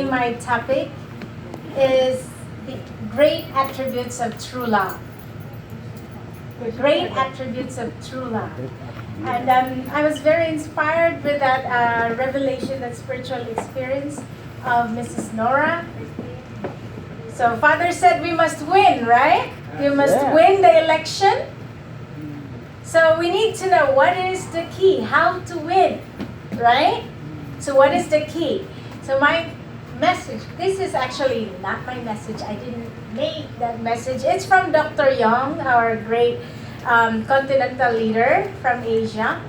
My topic is the great attributes of true love. The great attributes of true love. And I was very inspired with that revelation, that spiritual experience of Mrs. Nora. So Father said we must win, right? We must win the election. So we need to know what is the key, how to win, right? So what is the key? So my message, this is actually not my message. I didn't make that message. It's from Dr. Young, our great continental leader from Asia.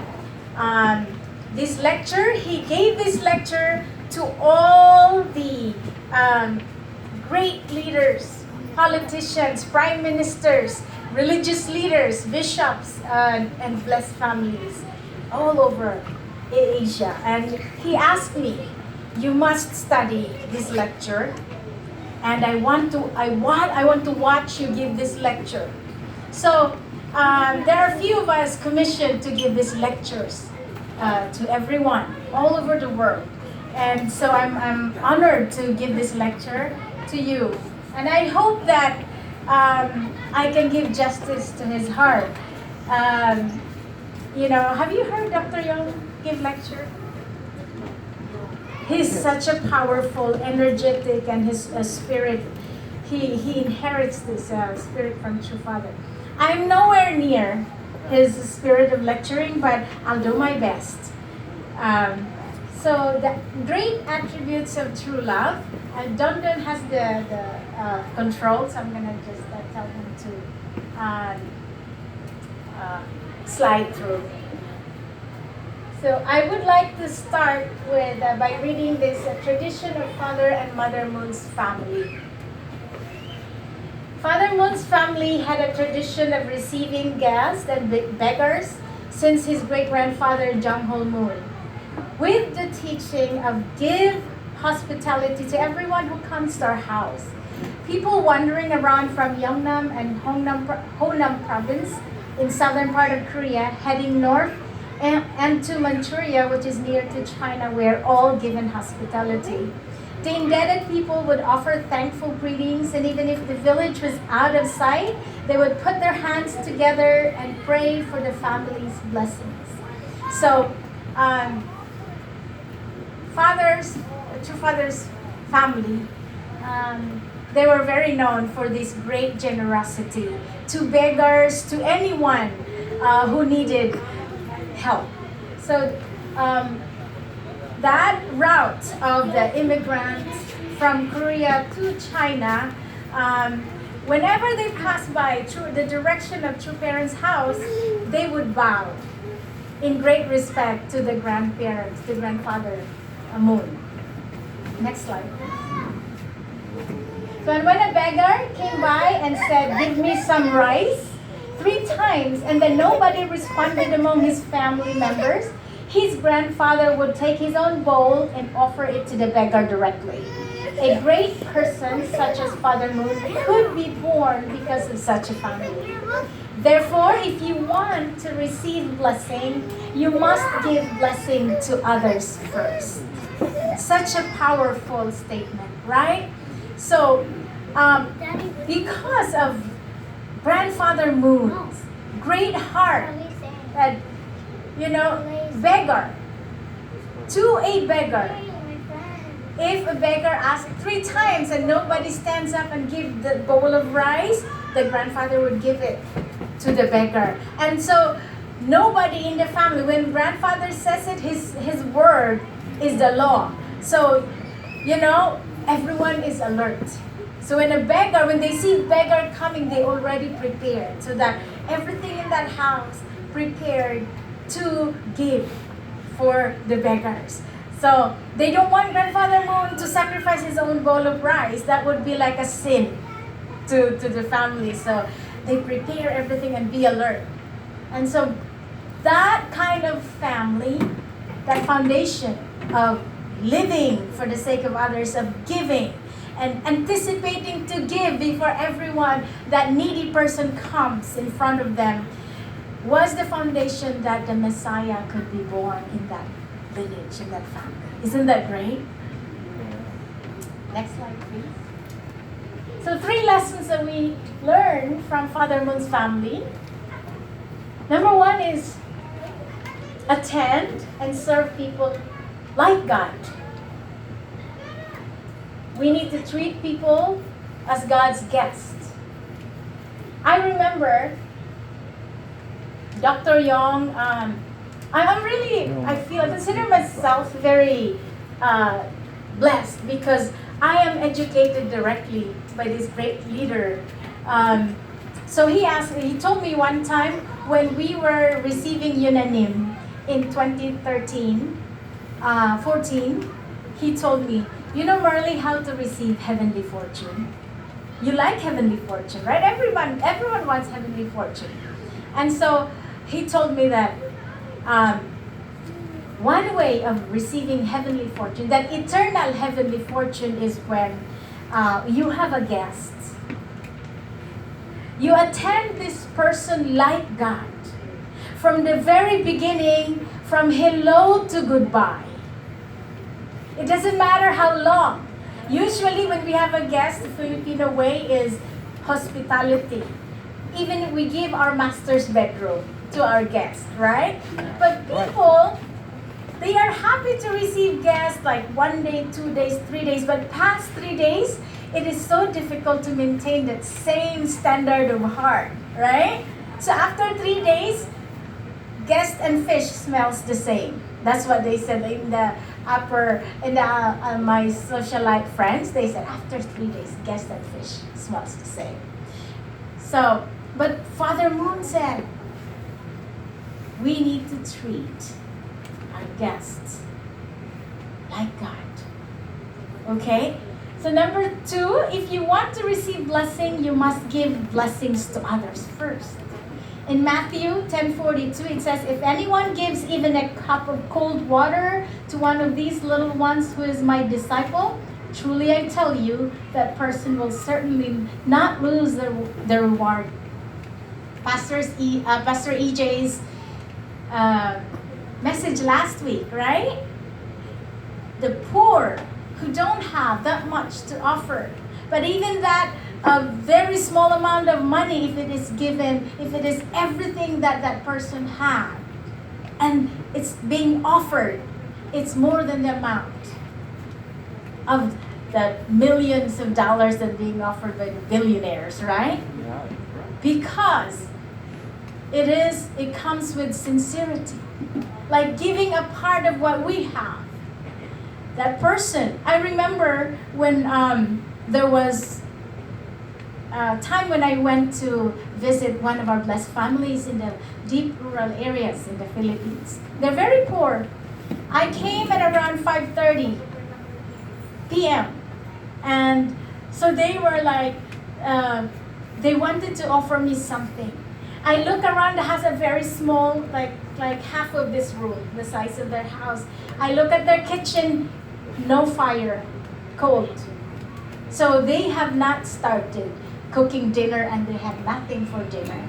This lecture, he gave this lecture to all the great leaders, politicians, prime ministers, religious leaders, bishops, and blessed families all over Asia. And he asked me, you must study this lecture, and I want to watch you give this lecture. So there are a few of us commissioned to give these lectures to everyone all over the world, and so I'm honored to give this lecture to you, and I hope that I can give justice to his heart. Have you heard Dr. Young give lecture? He's such a powerful, energetic, and his spirit, he inherits this spirit from True Father. I'm nowhere near his spirit of lecturing, but I'll do my best. So the great attributes of true love. Dondon has the control, so I'm gonna just tell him to slide through. So I would like to start with by reading this tradition of Father and Mother Moon's family. Father Moon's family had a tradition of receiving guests and beggars since his great-grandfather Jung-Hol Moon, with the teaching of give hospitality to everyone who comes to our house. People wandering around from Yeongnam and Honam province in southern part of Korea, heading north and to Manchuria, which is near to China, were all given hospitality. The indebted people would offer thankful greetings, and even if the village was out of sight, they would put their hands together and pray for the family's blessings. So, True Father's family, they were very known for this great generosity to beggars, to anyone who needed help. So that route of the immigrants from Korea to China, whenever they passed by through the direction of True Parents' house, they would bow in great respect to the grandparents, the grandfather Moon. Next slide. So when a beggar came by and said, "Give me some rice," 3 times, and then nobody responded among his family members, his grandfather would take his own bowl and offer it to the beggar directly. A great person such as Father Moon could be born because of such a family. Therefore, if you want to receive blessing, you must give blessing to others first. Such a powerful statement, right? So, because of Grandfather Moon's great heart, that, beggar, to a beggar, if a beggar asks 3 times and nobody stands up and give the bowl of rice, the grandfather would give it to the beggar. And so nobody in the family, when grandfather says it, his word is the law. So, everyone is alert. So when they see beggar coming, they already prepared, so that everything in that house prepared to give for the beggars. So they don't want Grandfather Moon to sacrifice his own bowl of rice. That would be like a sin to the family. So they prepare everything and be alert. And so that kind of family, that foundation of living for the sake of others, of giving, and anticipating to give before everyone, that needy person comes in front of them, was the foundation that the Messiah could be born in that lineage, in that family. Isn't that great? Next slide, please. So 3 lessons that we learn from Father Moon's family. Number 1 is attend and serve people like God. We need to treat people as God's guests. I remember Dr. Young, I consider myself very blessed because I am educated directly by this great leader. So he told me one time when we were receiving Unanim in 2013, 14, he told me, you know, Marley, how to receive heavenly fortune. You like heavenly fortune, right? Everyone wants heavenly fortune. And so he told me that one way of receiving heavenly fortune, that eternal heavenly fortune, is when you have a guest. You attend this person like God. From the very beginning, from hello to goodbye. It doesn't matter how long. Usually when we have a guest, the Filipino way is hospitality. Even we give our master's bedroom to our guests, right? But people, they are happy to receive guests like 1 day, 2 days, 3 days, but past 3 days, it is so difficult to maintain that same standard of heart, right? So after 3 days, guest and fish smells the same. That's what they said in my socialite friends. They said after 3 days, guest and fish smells the same. So, but Father Moon said, we need to treat our guests like God. Okay? So number 2, if you want to receive blessing, you must give blessings to others first. In Matthew 10:42, it says, if anyone gives even a cup of cold water to one of these little ones who is my disciple, truly I tell you, that person will certainly not lose the reward. Pastor EJ's message last week, right? The poor who don't have that much to offer, but even that a very small amount of money, if it is given, if it is everything that that person had, and it's being offered, it's more than the amount of the millions of dollars that are being offered by the billionaires, right? Yeah. Because it comes with sincerity, like giving a part of what we have. That person, I remember when there was time when I went to visit one of our blessed families in the deep rural areas in the Philippines. They're very poor. I came at around 5:30 p.m. And so they were like, they wanted to offer me something. I look around, the house a very small, like half of this room, the size of their house. I look at their kitchen, no fire, cold. So they have not started cooking dinner and they have nothing for dinner.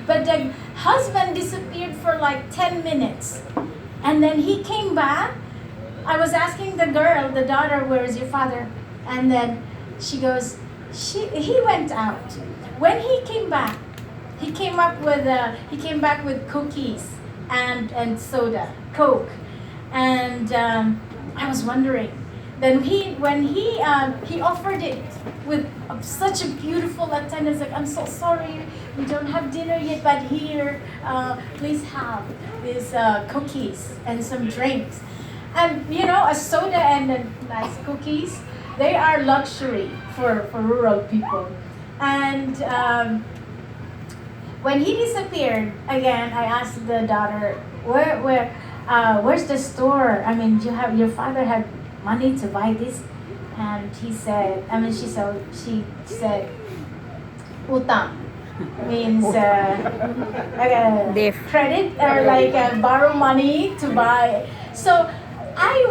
But the husband disappeared for like 10 minutes. And then he came back. I was asking the girl, the daughter, where is your father? And then she goes, he went out. When he came back, he came back with cookies and soda, Coke. And I was wondering. Then when he offered it with such a beautiful attendance, like, I'm so sorry, we don't have dinner yet, but here, please have these cookies and some drinks. And you know, a soda and nice cookies, they are luxury for rural people. And when he disappeared, again, I asked the daughter, where's the store? I mean, your father had money to buy this? And she said, utang means credit, or like borrow money to buy. So I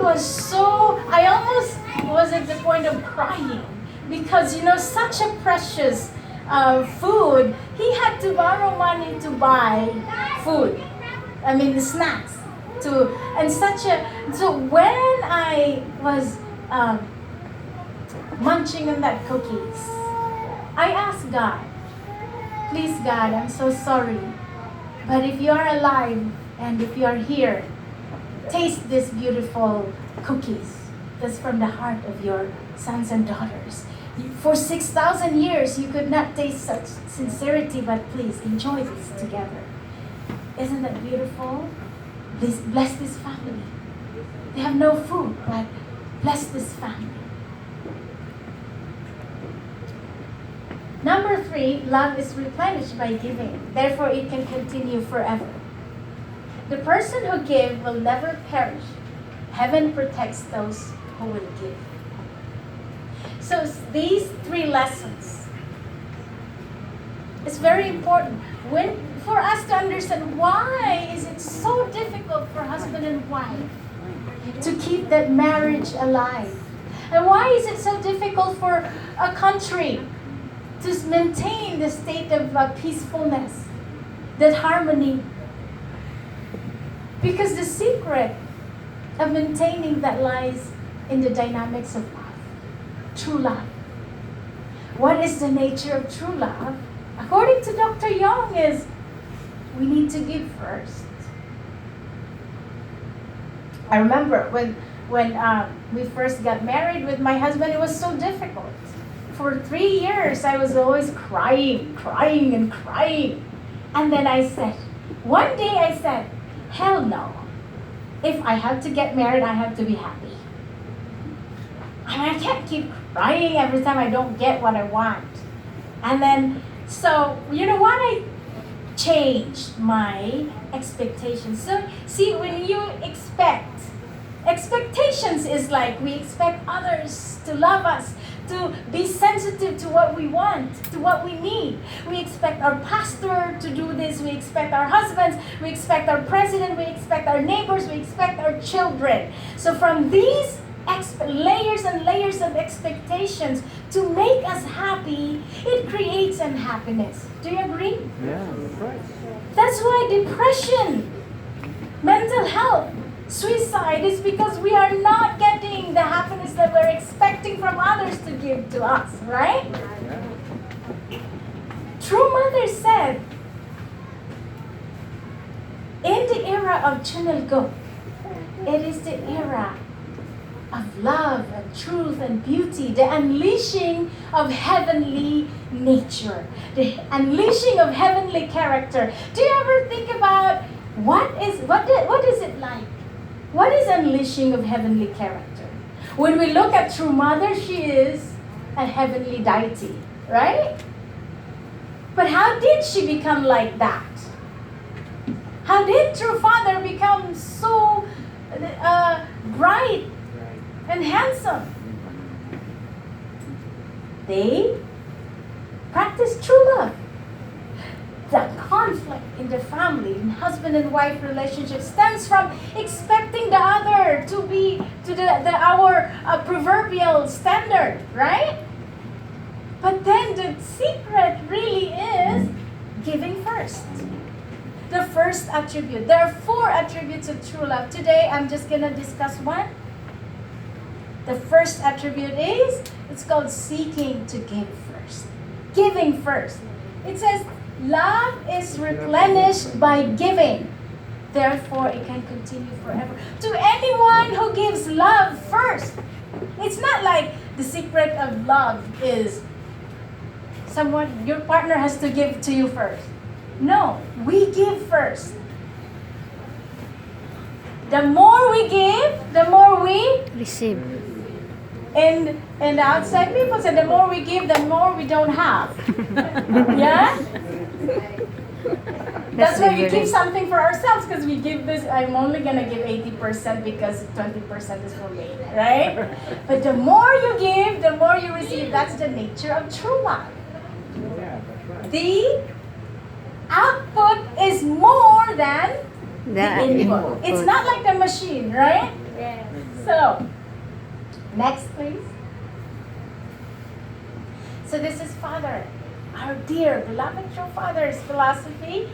almost was at the point of crying, because you know, such a precious food, he had to borrow money to buy food. I mean, the snacks. So when I was munching on that cookies. I asked God, please God, I'm so sorry, but if you are alive and if you are here, taste these beautiful cookies. That's from the heart of your sons and daughters. For 6,000 years, you could not taste such sincerity, but please enjoy this together. Isn't that beautiful? Please bless this family. They have no food, but bless this family. Number 3, love is replenished by giving. Therefore, it can continue forever. The person who gives will never perish. Heaven protects those who will give. So these 3 lessons, it's very important for us to understand why is it so difficult for husband and wife to keep that marriage alive. And why is it so difficult for a country to maintain the state of peacefulness, that harmony? Because the secret of maintaining that lies in the dynamics of love, true love. What is the nature of true love? According to Dr. Young, is we need to give first. I remember when we first got married with my husband, it was so difficult. For 3 years, I was always crying. And then one day I said, hell no. If I have to get married, I have to be happy. I can't keep crying every time I don't get what I want. And then, so, you know what? I changed my expectations. So, see, when you expectations is like we expect others to love us, to be sensitive to what we want, to what we need. We expect our pastor to do this. We expect our husbands. We expect our president. We expect our neighbors. We expect our children. So from these layers and layers of expectations to make us happy, it creates unhappiness. Do you agree? Yeah, that's right. That's why depression, mental health, suicide is because we are not getting the happiness that we're expecting from others to give to us, right? True Mother said, in the era of Chunalgo, it is the era of love and truth and beauty, the unleashing of heavenly nature, the unleashing of heavenly character. Do you ever think about what is it like? What is unleashing of heavenly character? When we look at True Mother, she is a heavenly deity, right? But how did she become like that? How did True Father become so bright and handsome? They practice true love. The conflict in the family, in husband and wife relationship, stems from expecting the other to be to our proverbial standard, right? But then the secret really is giving first. The first attribute. There are 4 attributes of true love. Today, I'm just going to discuss one. The first attribute is, it's called seeking to give first. Giving first. It says, love is replenished by giving. Therefore, it can continue forever. To anyone who gives love first. It's not like the secret of love is your partner has to give to you first. No, we give first. The more we give, the more we receive. And the outside people say the more we give, the more we don't have. Yeah? That's why we keep something for ourselves, because we give this, I'm only going to give 80% because 20% is for me, right? But the more you give, the more you receive. That's the nature of true love. The output is more than the input. It's not like the machine, right? Yes. So, next please. So this is Father, our dear beloved true Father's philosophy,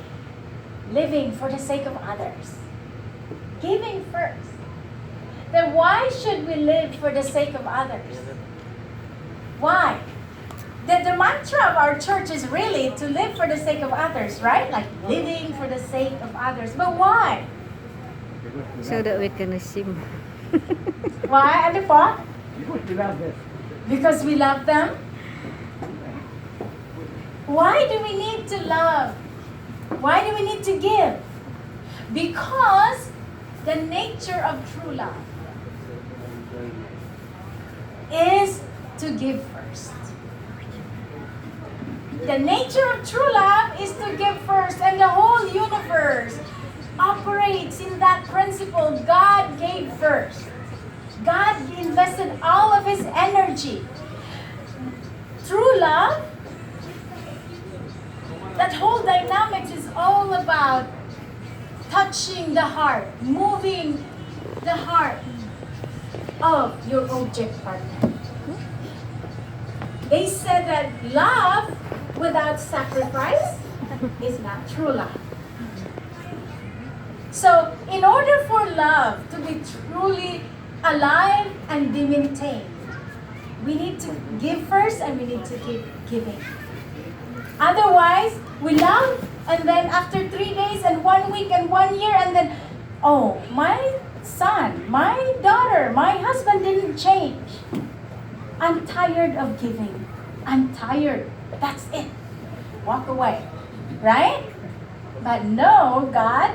living for the sake of others. Giving first. Then why should we live for the sake of others? the mantra of our church is really to live for the sake of others, right? Like living for the sake of others. But why? So that we can receive. Why? Ano po? Because we love them. Why do we need to love? Why do we need to give? Because the nature of true love is to give first. The nature of true love is to give first, and the whole universe operates in that principle. God gave first. God invested all of His energy. True love, that whole dynamics is all about touching the heart, moving the heart of your object partner. They said that love without sacrifice is not true love. So, in order for love to be truly alive and be maintained, we need to give first and we need to keep giving. Otherwise, we love and then after 3 days and 1 week and 1 year and then, oh, my son, my daughter, my husband didn't change. I'm tired of giving. I'm tired. That's it. Walk away. Right? But no, God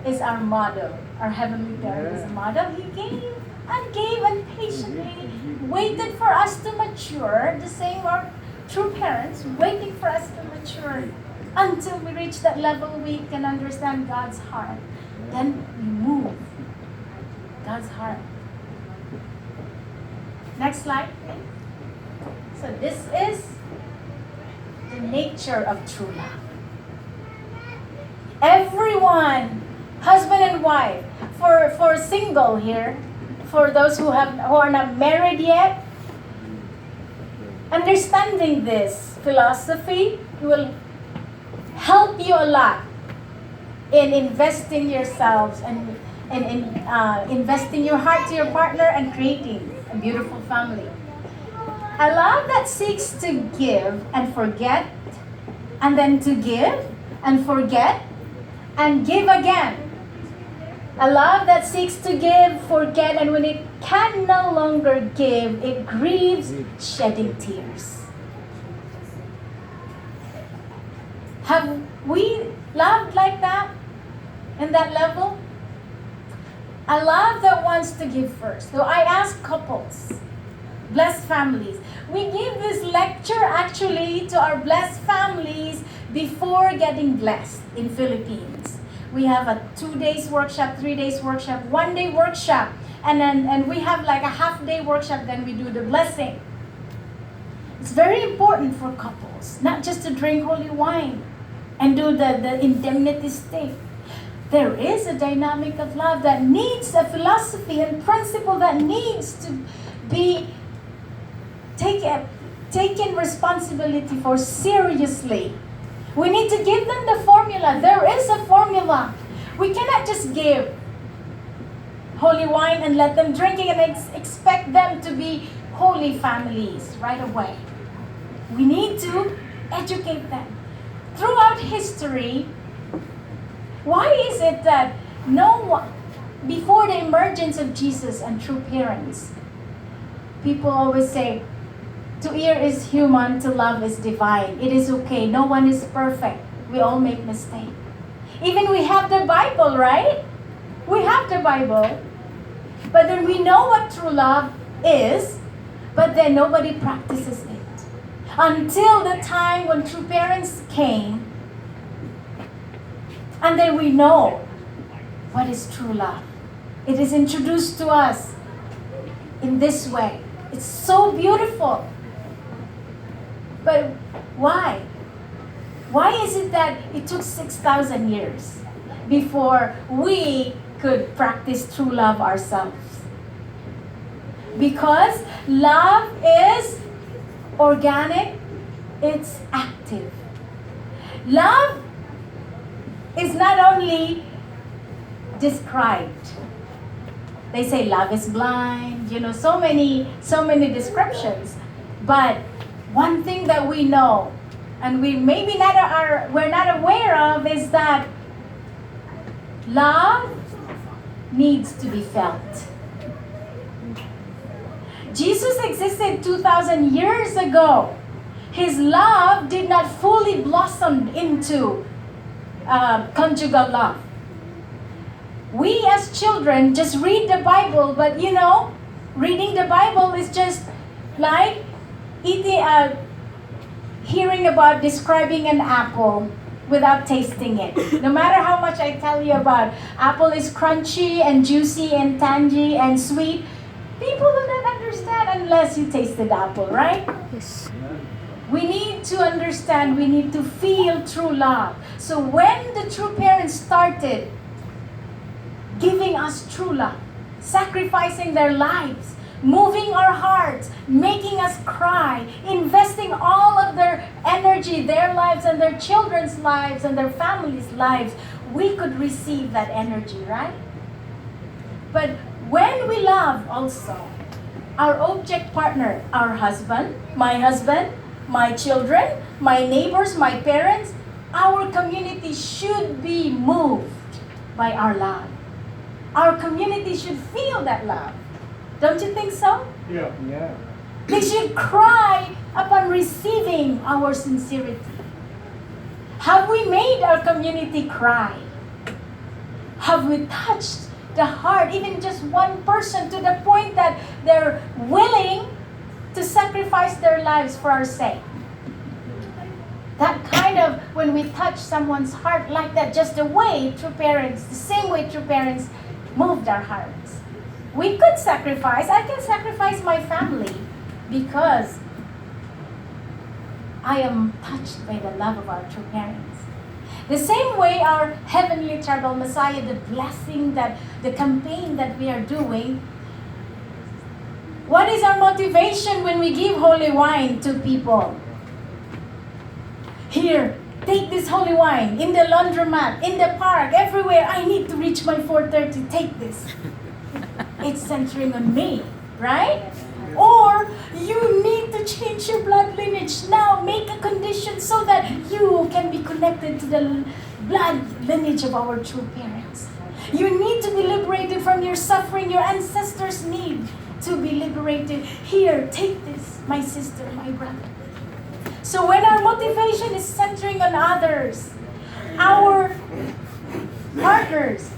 is our model. Our Heavenly Parent is a model. He gave and patiently waited for us to mature. The same our true parents waiting for us to mature until we reach that level we can understand God's heart. Then we move God's heart. Next slide, please. So this is the nature of true love. Everyone, husband and wife, for single here, for those who are not married yet, understanding this philosophy will help you a lot in investing yourselves and in investing your heart to your partner and creating a beautiful family. A love that seeks to give and forget, and then to give and forget and give again. A love that seeks to give, forget, and when it can no longer give, it grieves, shedding tears. Have we loved like that? In that level? A love that wants to give first. So I ask couples, blessed families. We give this lecture actually to our blessed families before getting blessed in Philippines. We have a 2 days workshop, 3 days workshop, 1 day workshop, and we have like a half day workshop, then we do the blessing. It's very important for couples, not just to drink holy wine and do the indemnity state. There is a dynamic of love that needs a philosophy and principle that needs to be taken responsibility for seriously. We need to give them the formula. There is a formula. We cannot just give holy wine and let them drink it and expect them to be holy families right away. We need to educate them. Throughout history, why is it that no one, before the emergence of Jesus and true parents, people always say, to err is human, to love is divine. It is okay. No one is perfect. We all make mistakes. Even we have the Bible, right? We have the Bible. But then we know what true love is, but then nobody practices it. Until the time when true parents came, and then we know what is true love. It is introduced to us in this way. It's so beautiful. But why? Why is it that it took 6,000 years before we could practice true love ourselves? Because love is organic, it's active. Love is not only described. They say love is blind, so many descriptions. But One thing that we know, and we maybe we're not aware of, is that love needs to be felt. Jesus existed 2,000 years ago. His love did not fully blossom into conjugal love. We as children just read the Bible, but reading the Bible is just like hearing about describing an apple without tasting it. No matter how much I tell you about apple is crunchy and juicy and tangy and sweet, people do not understand unless you taste the apple, right? Yes. We need to understand, we need to feel true love. So when the true parents started giving us true love, sacrificing their lives, moving our hearts, making us cry, investing all of their energy, their lives and their children's lives and their families' lives, we could receive that energy, right? But when we love also our object partner, our husband, my children, my neighbors, my parents, our community should be moved by our love. Our community should feel that love. Don't you think so? Yeah. They should cry upon receiving our sincerity. Have we made our community cry? Have we touched the heart, even just one person, to the point that they're willing to sacrifice their lives for our sake? That kind of, when we touch someone's heart like that, just the same way true parents moved our hearts. We could sacrifice. I can sacrifice my family because I am touched by the love of our true parents. The same way our Heavenly Tribal Messiah, the blessing, the campaign that we are doing, what is our motivation when we give holy wine to people? Here, take this holy wine in the laundromat, in the park, everywhere. I need to reach my 4:30. Take this. It's centering on me, right? Or you need to change your blood lineage now. Make a condition so that you can be connected to the blood lineage of our true parents. You need to be liberated from your suffering. Your ancestors need to be liberated. Here, take this, my sister, my brother. So when our motivation is centering on others, our partners,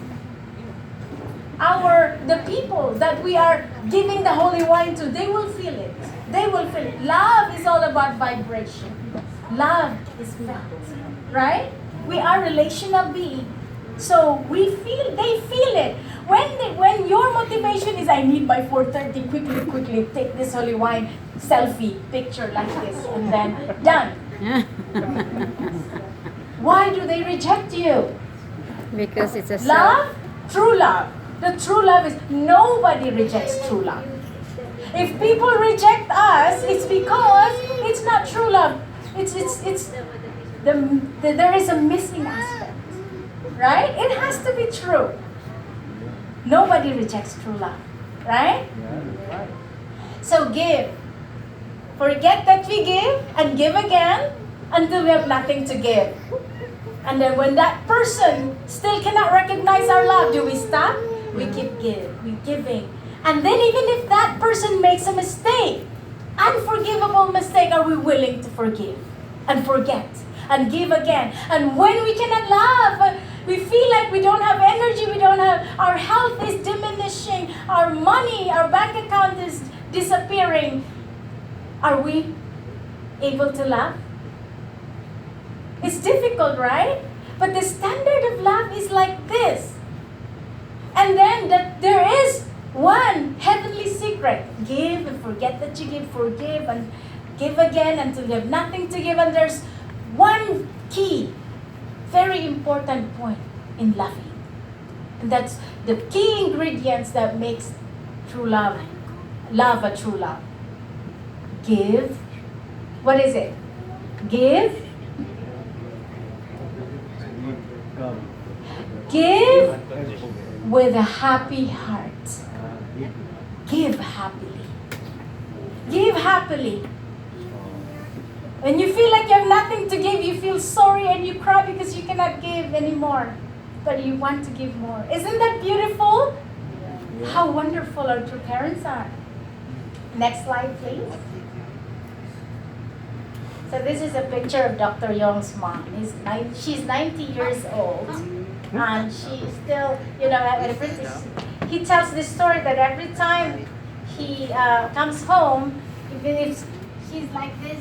the people that we are giving the holy wine to, they will feel it. They will feel it. Love is all about vibration. Love is felt, right? We are relational beings. So they feel it. When your motivation is, I need by 4:30, quickly, take this holy wine, selfie, picture like this, and then done. Why do they reject you? Because it's a Love, true love. The true love is, nobody rejects true love. If people reject us, it's because it's not true love. There is a missing aspect, right? It has to be true. Nobody rejects true love, right? So give. Forget that we give and give again until we have nothing to give. And then when that person still cannot recognize our love, do we stop? We keep giving. And then even if that person makes a mistake, unforgivable mistake, are we willing to forgive and forget and give again? And when we cannot love, we feel like we don't have energy, our health is diminishing, our money, our bank account is disappearing. Are we able to love? It's difficult, right? But the standard of love is like this. And then there is one heavenly secret. Give and forget that you give. Forgive and give again until you have nothing to give. And there's one key, very important point in loving. And that's the key ingredients that makes true love a true love. Give. What is it? Give. Give with a happy heart. Give happily. Give happily. And you feel like you have nothing to give. You feel sorry and you cry because you cannot give anymore. But you want to give more. Isn't that beautiful? How wonderful our true parents are. Next slide, please. So this is a picture of Dr. Young's mom. She's 90 years old. And she's still, he tells this story that every time he comes home, even if she's like this,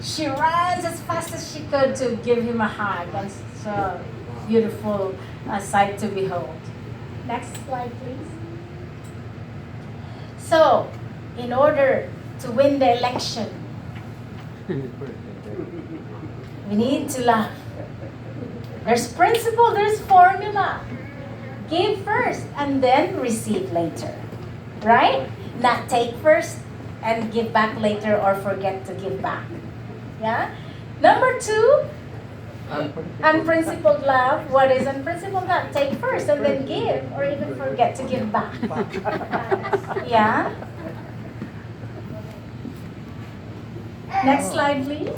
she runs as fast as she could to give him a hug. And it's a beautiful sight to behold. Next slide, please. So, in order to win the election, we need to love. There's principle, there's formula. Give first and then receive later. Right? Not take first and give back later or forget to give back. Yeah? Number 2, unprincipled love. What is unprincipled love? Take first and then give or even forget to give back. Yeah? Next slide, please.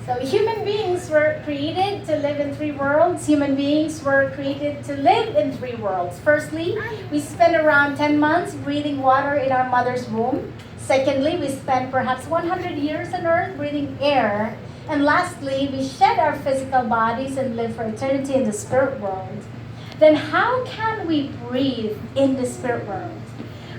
So human beings were created to live in 3 worlds. Human beings were created to live in 3 worlds. Firstly, we spend around 10 months breathing water in our mother's womb. Secondly, we spend perhaps 100 years on earth breathing air. And lastly, we shed our physical bodies and live for eternity in the spirit world. Then how can we breathe in the spirit world?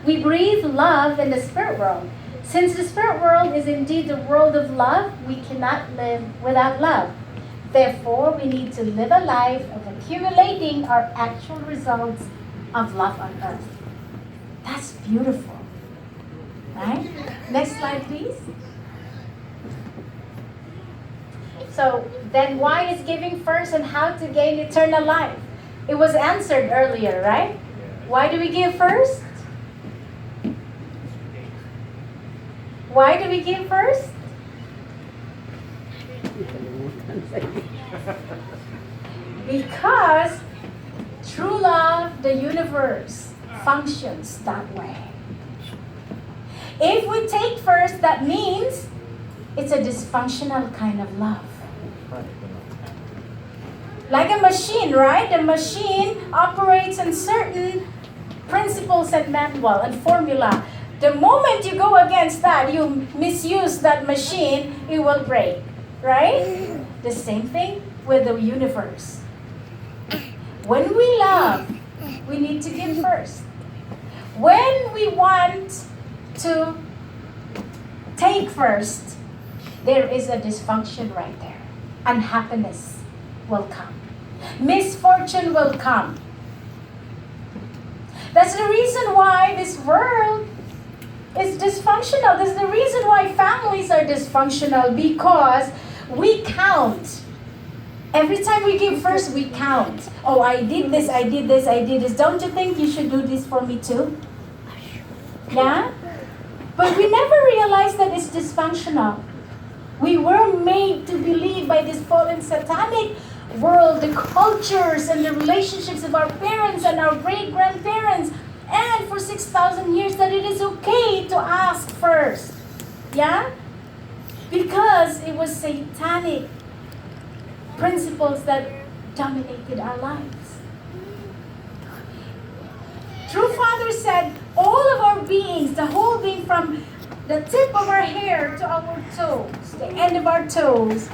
We breathe love in the spirit world. Since the spirit world is indeed the world of love, we cannot live without love. Therefore, we need to live a life of accumulating our actual results of love on earth. That's beautiful. Right? Next slide, please. So, then why is giving first and how to gain eternal life? It was answered earlier, right? Why do we give first? Why do we give first? Because true love, the universe, functions that way. If we take first, that means it's a dysfunctional kind of love. Like a machine, right? The machine operates on certain principles and manual and formula. The moment you go against that, you misuse that machine, it will break, right? The same thing with the universe. When we love, we need to give first. When we want to take first, there is a dysfunction right there. Unhappiness will come. Misfortune will come. That's the reason why this world is dysfunctional. That's the reason why families are dysfunctional, because we count. Every time we give first, we count. Oh, I did this, I did this, I did this. Don't you think you should do this for me too? Yeah? But we never realize that it's dysfunctional. We were made to believe by this fallen satanic world, the cultures and the relationships of our parents and our great-grandparents, and for 6,000 years that it is okay to ask first. Yeah? Because it was satanic principles that dominated our lives. True Father said, all of our beings, the whole being from the tip of our hair to our toes, the end of our toes,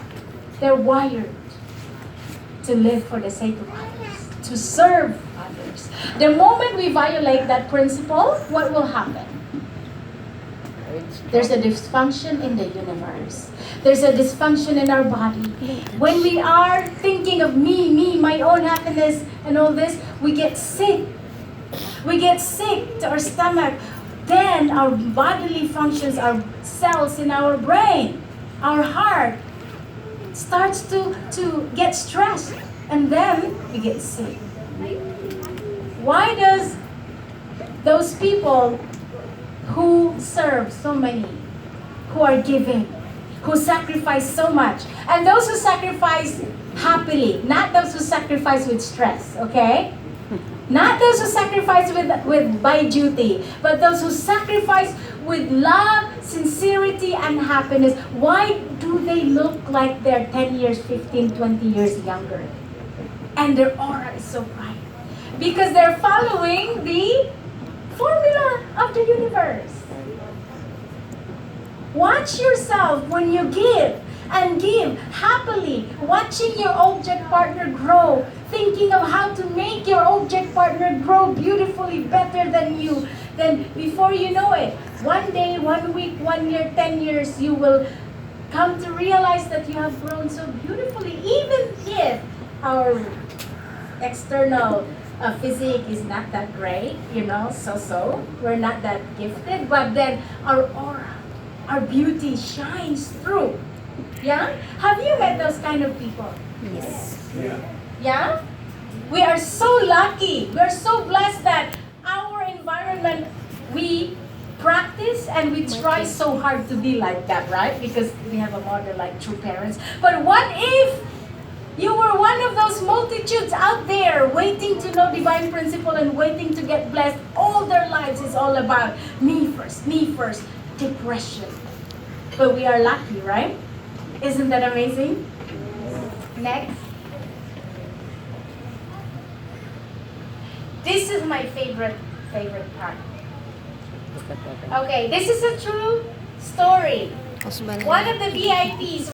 they're wired to live for the sake of others, to serve others. The moment we violate that principle, what will happen? There's a dysfunction in the universe. There's a dysfunction in our body. When we are thinking of me, my own happiness and all this, we get sick. We get sick to our stomach. Then our bodily functions, our cells in our brain, our heart starts to get stressed. And then we get sick. Why does those people who serve so many, who are giving, who sacrifice so much, and those who sacrifice happily, not those who sacrifice with stress, okay? Not those who sacrifice with by duty, but those who sacrifice with love, sincerity, and happiness. Why do they look like they're 10 years, 15, 20 years younger? And their aura is so bright. Because they're following the formula of the universe. Watch yourself when you give and give happily, watching your object partner grow, thinking of how to make your object partner grow beautifully better than you. Then before you know it, one day, 1 week, 1 year, 10 years, you will come to realize that you have grown so beautifully, even if our external physique is not that great, so. We're not that gifted, but then our aura, our beauty shines through. Yeah? Have you met those kind of people? Yes. Yeah? We are so lucky. We are so blessed that our environment, we practice and we try so hard to be like that, right? Because we have a model like true parents. But what if you were one of those multitudes out there waiting to know divine principle and waiting to get blessed? All their lives is all about me first, depression. But we are lucky, right? Isn't that amazing? Next. This is my favorite part. Okay, this is a true story. Husband. One of the VIPs